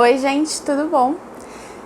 Oi gente, tudo bom?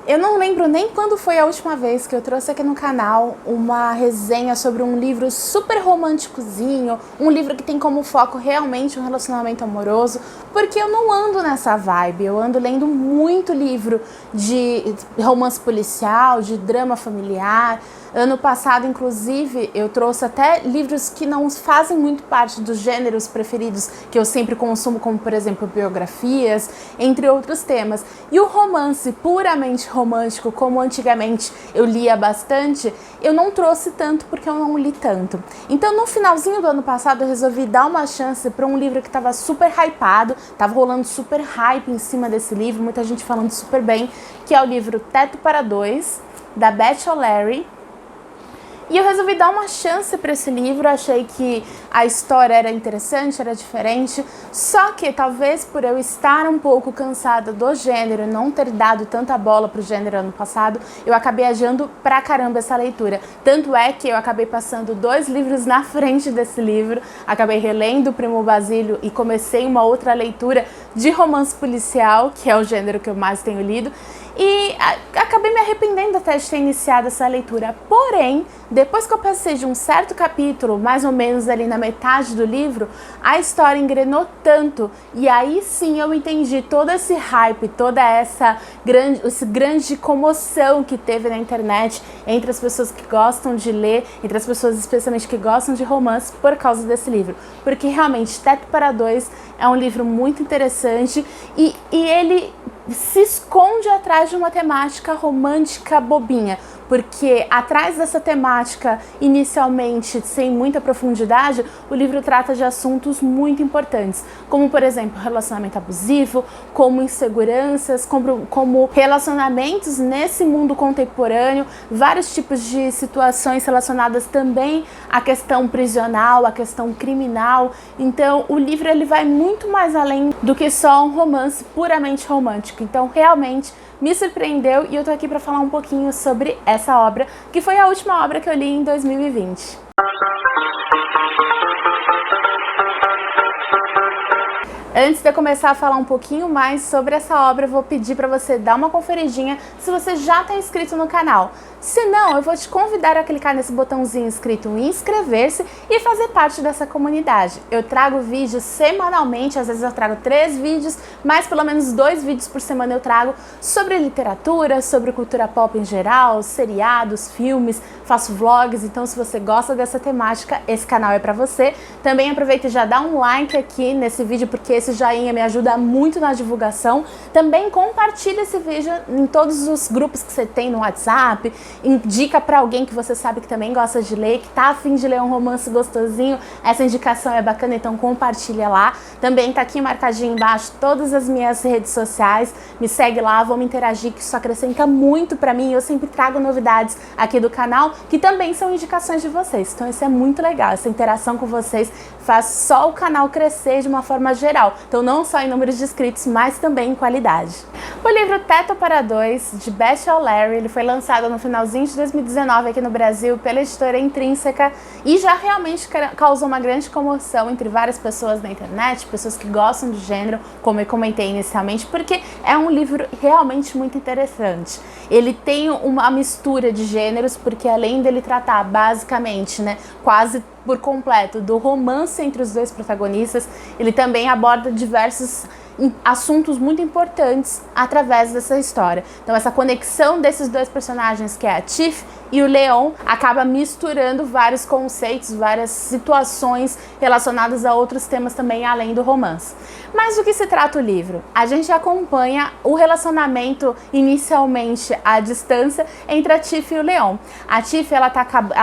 Eu não lembro nem quando foi a última vez que eu trouxe aqui no canal uma resenha sobre um livro super românticozinho, um livro que tem como foco realmente um relacionamento amoroso, porque eu não ando nessa vibe, eu ando lendo muito livro de romance policial, de drama familiar. Ano passado, inclusive, eu trouxe até livros que não fazem muito parte dos gêneros preferidos que eu sempre consumo, como, por exemplo, biografias, entre outros temas. E o romance puramente romântico, como antigamente eu lia bastante, eu não trouxe tanto porque eu não li tanto. Então, no finalzinho do ano passado, eu resolvi dar uma chance para um livro que estava super hypado, estava rolando super hype em cima desse livro, muita gente falando super bem, que é o livro Teto para Dois, da Beth O'Leary. E eu resolvi dar uma chance para esse livro, achei que a história era interessante, era diferente, só que talvez por eu estar um pouco cansada do gênero, não ter dado tanta bola pro gênero ano passado, eu acabei adiando pra caramba essa leitura. Tanto é que eu acabei passando 2 livros na frente desse livro, acabei relendo o Primo Basílio e comecei uma outra leitura de romance policial, que é o gênero que eu mais tenho lido, e acabei me arrependendo até de ter iniciado essa leitura. Porém, depois que eu passei de um certo capítulo, mais ou menos ali na metade do livro, a história engrenou tanto, e aí sim eu entendi todo esse hype, toda essa grande comoção que teve na internet entre as pessoas que gostam de ler, entre as pessoas especialmente que gostam de romance, por causa desse livro. Porque realmente Teto para Dois é um livro muito interessante e ele se esconde atrás de uma temática romântica bobinha, porque atrás dessa temática, inicialmente sem muita profundidade, o livro trata de assuntos muito importantes, como por exemplo relacionamento abusivo, como inseguranças, como relacionamentos nesse mundo contemporâneo, vários tipos de situações relacionadas também à questão prisional, à questão criminal. Então o livro ele vai muito mais além do que só um romance puramente romântico. Então realmente me surpreendeu e eu tô aqui para falar um pouquinho sobre essa obra, que foi a última obra que eu li em 2020. Antes de eu começar a falar um pouquinho mais sobre essa obra, eu vou pedir para você dar uma conferidinha se você já está inscrito no canal. Se não, eu vou te convidar a clicar nesse botãozinho escrito inscrever-se e fazer parte dessa comunidade. Eu trago vídeos semanalmente, às vezes eu trago 3 vídeos, mas pelo menos 2 vídeos por semana eu trago sobre literatura, sobre cultura pop em geral, seriados, filmes, faço vlogs, então se você gosta dessa temática, esse canal é para você. Também aproveita e já dá um like aqui nesse vídeo, porque esse joinha me ajuda muito na divulgação. Também compartilha esse vídeo em todos os grupos que você tem no WhatsApp, indica para alguém que você sabe que também gosta de ler, que tá a fim de ler um romance gostosinho. Essa indicação é bacana, então compartilha lá. Também tá aqui marcadinho embaixo todas as minhas redes sociais, me segue lá, vamos interagir, que isso acrescenta muito para mim. Eu sempre trago novidades aqui do canal, que também são indicações de vocês, então isso é muito legal, essa interação com vocês faz só o canal crescer de uma forma geral, então não só em números de inscritos, mas também em qualidade. O livro Teto para Dois, de Beth O'Leary, ele foi lançado no finalzinho de 2019 aqui no Brasil pela editora Intrínseca e já realmente causou uma grande comoção entre várias pessoas na internet, pessoas que gostam de gênero, como eu comentei inicialmente, porque é um livro realmente muito interessante. Ele tem uma mistura de gêneros, porque além dele tratar basicamente, quase por completo do romance entre os 2 protagonistas, ele também aborda diversos assuntos muito importantes através dessa história. Então essa conexão desses 2 personagens, que é a Tiff e o Leon, acaba misturando vários conceitos, várias situações relacionadas a outros temas também além do romance. Mas do que se trata o livro? A gente acompanha o relacionamento inicialmente à distância entre a Tiff e o Leon. A Tiff ela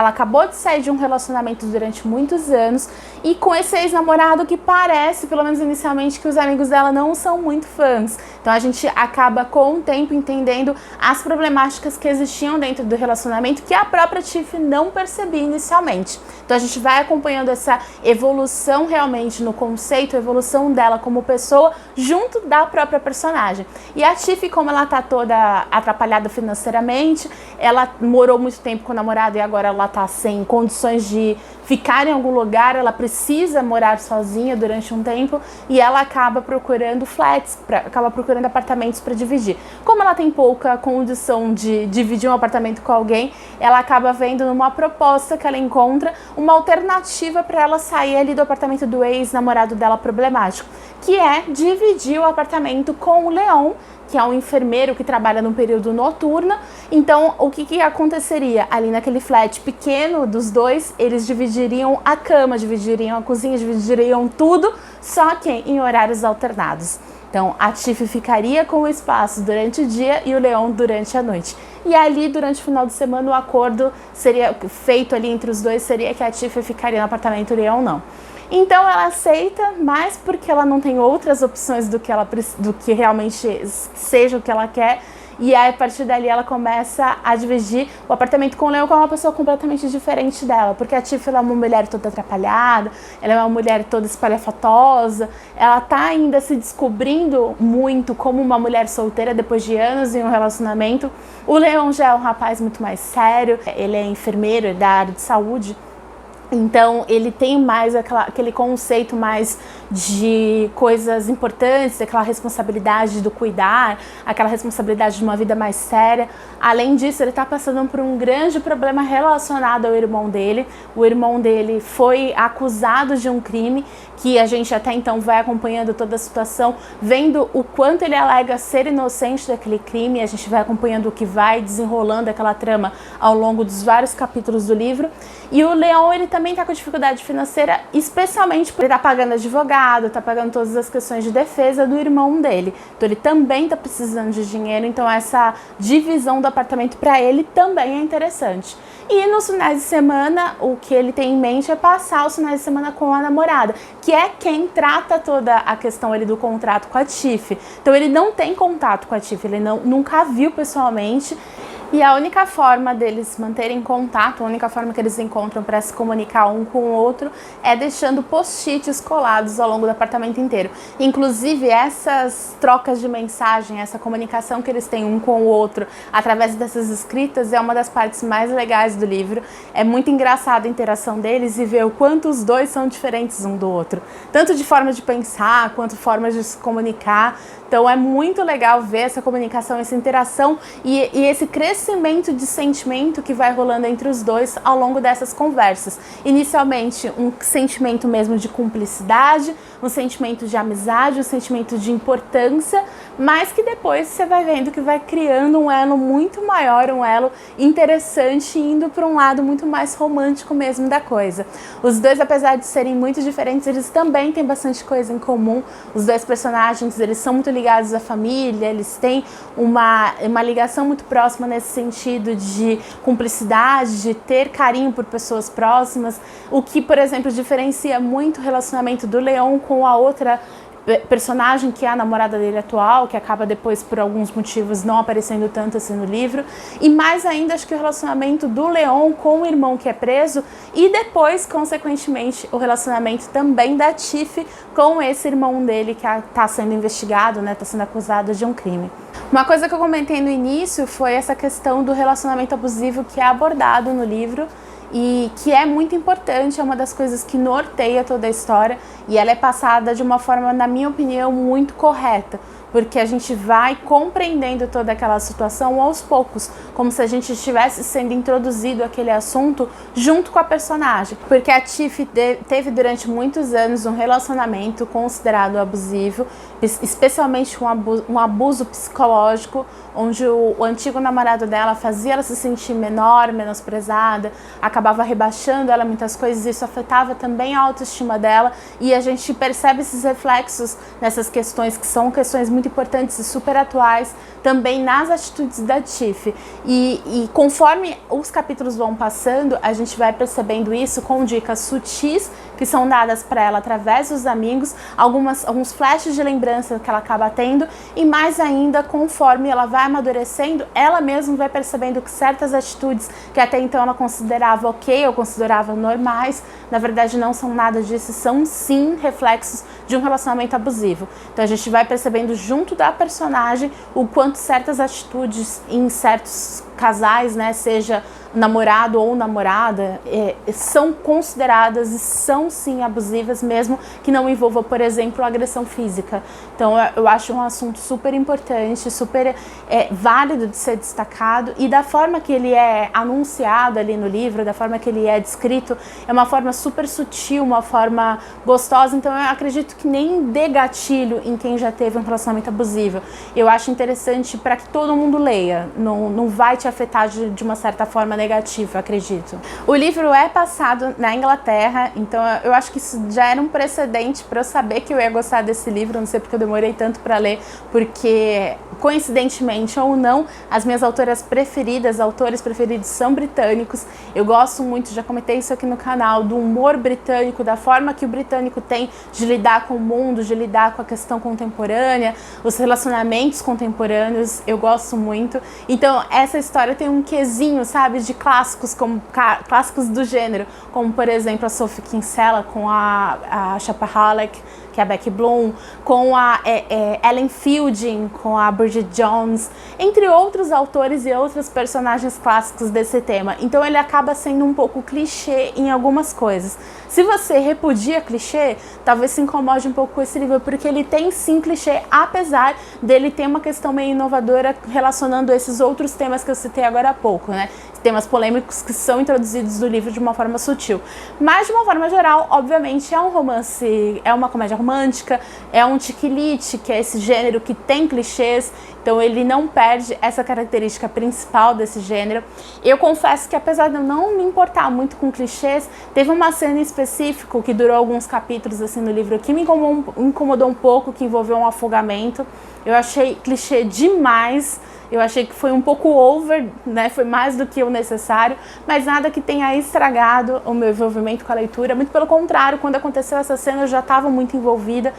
acabou de sair de um relacionamento durante muitos anos e com esse ex-namorado que parece, pelo menos inicialmente, que os amigos dela não são muito fãs. Então a gente acaba com o tempo entendendo as problemáticas que existiam dentro do relacionamento que a própria Tiff não percebia inicialmente. Então a gente vai acompanhando essa evolução realmente no conceito, a evolução dela como pessoa junto da própria personagem. E a Tiff, como ela tá toda atrapalhada financeiramente, ela morou muito tempo com o namorado e agora ela tá sem condições de ficar em algum lugar, ela precisa morar sozinha durante um tempo e ela acaba procurando flats, acaba procurando apartamentos para dividir. Como ela tem pouca condição de dividir um apartamento com alguém, ela acaba vendo numa proposta que ela encontra uma alternativa para ela sair ali do apartamento do ex-namorado dela problemático, que é dividir o apartamento com o Leon, que é um enfermeiro que trabalha no período noturno. Então, o que aconteceria? Ali naquele flat pequeno dos dois, eles dividiriam a cama, dividiriam a cozinha, dividiriam tudo, só que em horários alternados. Então, a Tiff ficaria com o espaço durante o dia e o Leon durante a noite. E ali, durante o final de semana, o acordo seria feito ali entre os dois, seria que a Tiff ficaria no apartamento e o Leon não. Então ela aceita, mas porque ela não tem outras opções do que realmente seja o que ela quer. E aí, a partir dali ela começa a dividir o apartamento com o Leon, que é uma pessoa completamente diferente dela. Porque a Tiff, ela é uma mulher toda atrapalhada, ela é uma mulher toda espalhafatosa, ela tá ainda se descobrindo muito como uma mulher solteira depois de anos em um relacionamento. O Leon já é um rapaz muito mais sério, ele é enfermeiro da área de saúde. Então, ele tem mais aquele conceito mais de coisas importantes, aquela responsabilidade do cuidar, aquela responsabilidade de uma vida mais séria. Além disso, ele está passando por um grande problema relacionado ao irmão dele. O irmão dele foi acusado de um crime, que a gente até então vai acompanhando toda a situação, vendo o quanto ele alega ser inocente daquele crime. A gente vai acompanhando o que vai desenrolando aquela trama ao longo dos vários capítulos do livro. E o Leon, ele também tá com dificuldade financeira, especialmente porque ele tá pagando advogado, tá pagando todas as questões de defesa do irmão dele. Então ele também tá precisando de dinheiro, então essa divisão do apartamento para ele também é interessante. E nos finais de semana, o que ele tem em mente é passar os finais de semana com a namorada, que é quem trata toda a questão ali do contrato com a Tiff. Então ele não tem contato com a Tiff, ele nunca a viu pessoalmente. E a única forma deles manterem contato, a única forma que eles encontram para se comunicar um com o outro é deixando post-its colados ao longo do apartamento inteiro. Inclusive, essas trocas de mensagem, essa comunicação que eles têm um com o outro através dessas escritas é uma das partes mais legais do livro. É muito engraçado a interação deles e ver o quanto os dois são diferentes um do outro. Tanto de forma de pensar, quanto formas de se comunicar. Então é muito legal ver essa comunicação, essa interação e esse crescimento de sentimento que vai rolando entre os dois ao longo dessas conversas. Inicialmente um sentimento mesmo de cumplicidade, um sentimento de amizade, um sentimento de importância, mas que depois você vai vendo que vai criando um elo muito maior, um elo interessante, indo para um lado muito mais romântico mesmo da coisa. Os dois, apesar de serem muito diferentes, eles também têm bastante coisa em comum. Os dois personagens, eles são muito ligados à família, eles têm uma ligação muito próxima nesse sentido de cumplicidade, de ter carinho por pessoas próximas, o que, por exemplo, diferencia muito o relacionamento do Leon com a outra personagem que é a namorada dele atual, que acaba depois por alguns motivos não aparecendo tanto assim no livro, e mais ainda acho que o relacionamento do Leon com o irmão que é preso e depois, consequentemente, o relacionamento também da Tiff com esse irmão dele que está sendo investigado, né, está sendo acusado de um crime. Uma coisa que eu comentei no início foi essa questão do relacionamento abusivo que é abordado no livro e que é muito importante, é uma das coisas que norteia toda a história e ela é passada de uma forma, na minha opinião, muito correta, porque a gente vai compreendendo toda aquela situação aos poucos, como se a gente estivesse sendo introduzido àquele assunto junto com a personagem, porque a Tiff teve durante muitos anos um relacionamento considerado abusivo, especialmente um abuso psicológico, onde o antigo namorado dela fazia ela se sentir menor, menosprezada, acabava rebaixando ela muitas coisas, isso afetava também a autoestima dela, e a gente percebe esses reflexos nessas questões que são questões muito importantes e super atuais também nas atitudes da Tiff. E conforme os capítulos vão passando, a gente vai percebendo isso com dicas sutis que são dadas para ela através dos amigos, alguns flashes de lembrança que ela acaba tendo, e mais ainda, conforme ela vai amadurecendo, ela mesma vai percebendo que certas atitudes que até então ela considerava ok, ou considerava normais, na verdade não são nada disso, são sim reflexos de um relacionamento abusivo. Então a gente vai percebendo junto da personagem o quanto certas atitudes em certos casais, né, seja namorado ou namorada são consideradas e são sim abusivas, mesmo que não envolva, por exemplo, agressão física. Então eu acho um assunto super importante, super válido de ser destacado, e da forma que ele é anunciado ali no livro, da forma que ele é descrito, é uma forma super sutil, uma forma gostosa. Então eu acredito que nem dê gatilho em quem já teve um relacionamento abusivo. Eu acho interessante para que todo mundo leia, não vai te afetar de uma certa forma negativa, acredito. O livro é passado na Inglaterra, então eu acho que isso já era um precedente para eu saber que eu ia gostar desse livro. Não sei porque eu demorei tanto para ler, porque coincidentemente ou não, as minhas autoras preferidas, autores preferidos são britânicos. Eu gosto muito, já comentei isso aqui no canal, do humor britânico, da forma que o britânico tem de lidar com o mundo, de lidar com a questão contemporânea, os relacionamentos contemporâneos, eu gosto muito. Então essa história tem um quesinho, sabe, de clássicos, como clássicos do gênero, como por exemplo a Sophie Kinsella com a Shapa Halleck, que é a Becky Bloom, com a Ellen Fielding, com a Bridget Jones, entre outros autores e outros personagens clássicos desse tema. Então ele acaba sendo um pouco clichê em algumas coisas. Se você repudia clichê, talvez se incomode um pouco com esse livro, porque ele tem sim clichê, apesar dele ter uma questão meio inovadora relacionando esses outros temas que eu citei agora há pouco, né? Temas polêmicos que são introduzidos no livro de uma forma sutil. Mas, de uma forma geral, obviamente, é um romance, é uma comédia romântica, é um chick-lit, que é esse gênero que tem clichês, então ele não perde essa característica principal desse gênero. Eu confesso que, apesar de eu não me importar muito com clichês, teve uma cena em específico que durou alguns capítulos assim no livro que me incomodou um pouco, que envolveu um afogamento. Eu achei clichê demais. Eu achei que foi um pouco over, né? Foi mais do que o necessário, mas nada que tenha estragado o meu envolvimento com a leitura. Muito pelo contrário, quando aconteceu essa cena eu já estava muito envolvida,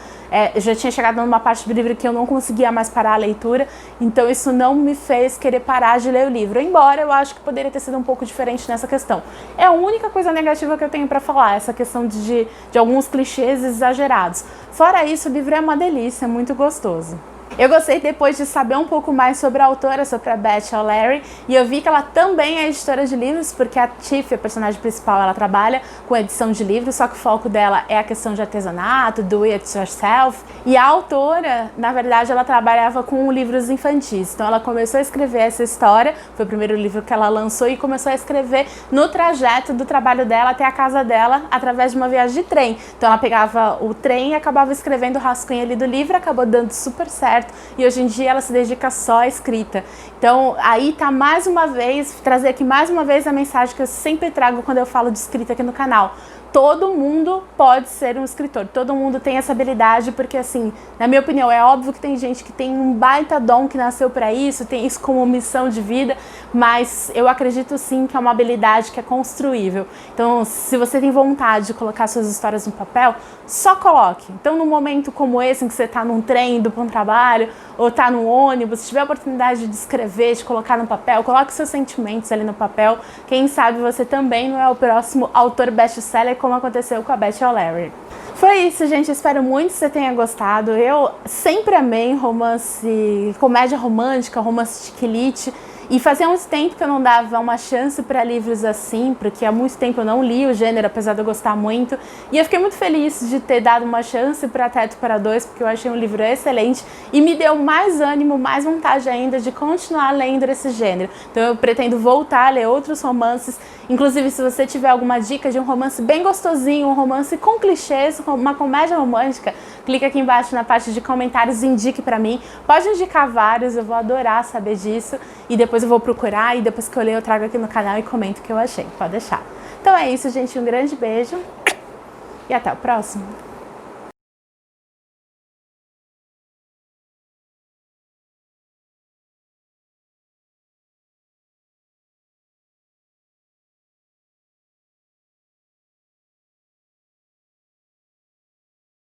eu já tinha chegado numa parte do livro que eu não conseguia mais parar a leitura, então isso não me fez querer parar de ler o livro, embora eu acho que poderia ter sido um pouco diferente nessa questão. É a única coisa negativa que eu tenho para falar, essa questão de alguns clichês exagerados. Fora isso, o livro é uma delícia, é muito gostoso. Eu gostei depois de saber um pouco mais sobre a autora, sobre a Beth O'Leary, e eu vi que ela também é editora de livros, porque a Tiff, a personagem principal, ela trabalha com edição de livros, só que o foco dela é a questão de artesanato, do it yourself, e a autora, na verdade, ela trabalhava com livros infantis, então ela começou a escrever essa história, foi o primeiro livro que ela lançou, e começou a escrever no trajeto do trabalho dela até a casa dela, através de uma viagem de trem. Então ela pegava o trem e acabava escrevendo o rascunho ali do livro, acabou dando super certo, e hoje em dia ela se dedica só à escrita. Então aí tá mais uma vez, trazer aqui mais uma vez a mensagem que eu sempre trago quando eu falo de escrita aqui no canal. Todo mundo pode ser um escritor, todo mundo tem essa habilidade, porque assim, na minha opinião, é óbvio que tem gente que tem um baita dom, que nasceu para isso, tem isso como missão de vida, mas eu acredito sim que é uma habilidade que é construível. Então, se você tem vontade de colocar suas histórias no papel, só coloque. Então, num momento como esse, em que você está num trem, indo para um trabalho, ou está no ônibus, se tiver a oportunidade de escrever, de colocar no papel, coloque seus sentimentos ali no papel. Quem sabe você também não é o próximo autor best-seller, como aconteceu com a Beth O'Leary. Foi isso, gente. Espero muito que você tenha gostado. Eu sempre amei romance, comédia romântica, romance chick-lit. E fazia muito tempo que eu não dava uma chance para livros assim, porque há muito tempo eu não li o gênero, apesar de eu gostar muito. E eu fiquei muito feliz de ter dado uma chance para Teto para Dois, porque eu achei um livro excelente e me deu mais ânimo, mais vontade ainda de continuar lendo esse gênero. Então eu pretendo voltar a ler outros romances. Inclusive, se você tiver alguma dica de um romance bem gostosinho, um romance com clichês, uma comédia romântica, clica aqui embaixo na parte de comentários e indique para mim. Pode indicar vários, eu vou adorar saber disso. E depois eu vou procurar e depois que eu ler eu trago aqui no canal e comento o que eu achei. Pode deixar. Então é isso, gente. Um grande beijo e até o próximo.